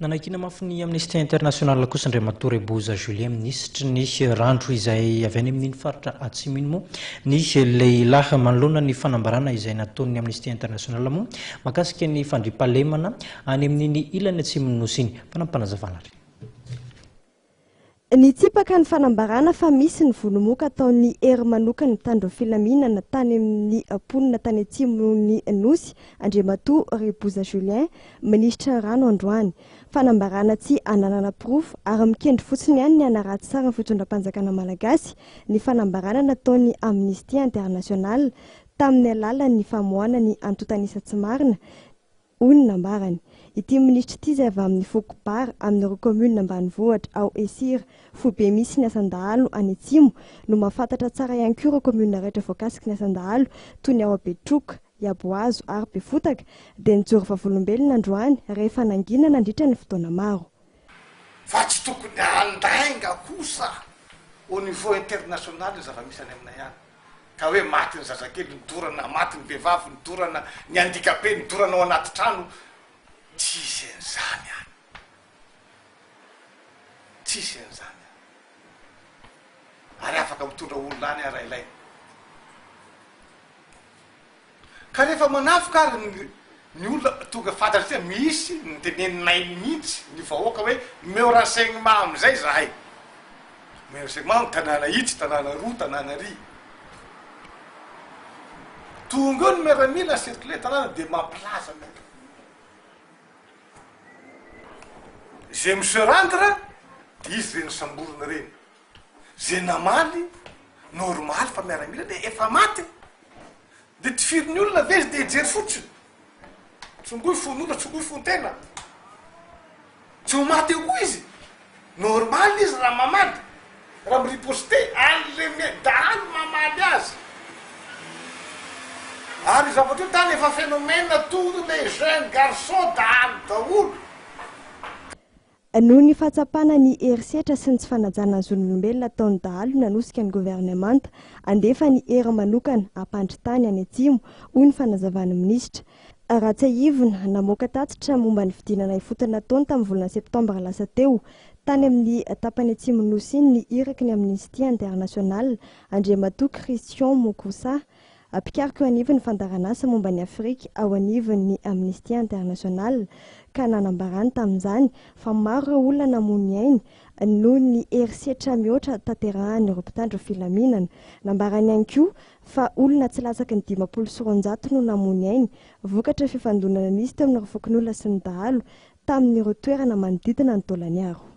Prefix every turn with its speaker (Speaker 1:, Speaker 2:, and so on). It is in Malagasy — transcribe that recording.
Speaker 1: Nanakina mafiny Amnesty International kosa Andriamatoa Boza Julien ministre ny randro izay avy any amin'ny faritra Atsimo moa ny lehilahy manoloana ny fanambarana izay nataon'ny Amnesty International moa makasika ny fandriampahalemana any amin'ny ilany Atsimon'ny Nosy iny. Panampanazavana.
Speaker 2: Ny tsipaka ny fanambarana fa misy ny vonomoka ataon'ny hery manokana tandro filaminana tany amin'ny ponina tany Atsimon'ny Nosy Andriamatoa Boza Julien ministra rano androany. Fanambarana tsy ananana proof ary mikendry fotsiny ihany ny anaratsy sara ny fitondram-panjakana malagasy ny fanambarana nataon'ny Amnesty International tamin'ny alalan'ny famoahana ny antotanisa tsy marina hoy nambarany. Ity ministra ity izay avy amin'ny Fokopara amin'ny commune ambanivohitra ao Esira fobe misy ny asandahalo any Atsimo no mahafantatra tsara ihany koa ireo commune rehetra voakasiky ny asandahalo toy ny ao Betroka, Yaboazo ary Befotaka dia nijoro vavolombelona androany rehefa nangina nandritra ny fotoana maro.
Speaker 3: Fa tsy tokony andainga kosa au niveau international zava-misy any aminay any ka hoe maty ny zazakely nidorana, maty ny vehivavy nidorana, ny handikape nidorana ao anaty trano. Tsisy an'izany any. Tsisy an'izany any. Ary afaka mitondra olona any ara ilay. Ka rehefa manafoka ary ny olona tonga fantatry misy niteneninay mihitsy ny vahoaka hoe meo renseignement amizay zahay. Meo renseignement tanàna itsy, tanàna roa, tanàna ry. Tonga eo ny miaramila circuler tanàna dia mampilaza mety. Zay monsieur rendre dia izy reny samborona reny. Zay namaly normal fa miaramila dia efa maty. Dia tsy firy ny olona vezy dia jery fotsiny. Tsongoy fon'olona, tsongoy fontena. Tsy ho maty eo koa izy. Normal izy raha mamaly. Raha miriposte an'le medalo mamaly azy. Ary zavatra io tany efa phénomène tous les jeunes garçons dahalo daholo.
Speaker 2: Noho ny fahatsapana ny herisetra sy ny tsy fanajana ny zon'olombelona ataon'ny dahalo nanosika ny gouvernemanta andefa ny hery manokana hampandritany any Atsimo hoy ny fanazavana ministra. Ratsahivona namoaka tatitra momba ny fidinana ifotona taona tamin'ny volana septambra lasa teo tany amin'ny tapany Atsimon'ny Nosy iny ny iraky ny Amnesty International Andriamatoa Christian Mokosa apikaroka eo anivon'ny fandaranasa momba ny Afrika ao anivon'ny Amnesty International ka nanambarany tamin'izany fa maro ireo olona namony ainy noho ny herisetra mihoatra tanterahany ireo mpitandro filaminana. Nambarany ihany koa fa olona tsy latsaky ny 500 no namony ainy vokatra fifandonana nisy teo amin'ny fokon'olona sy ny dahalo tamin'ireo toerana manodidina ny Taolagnaro.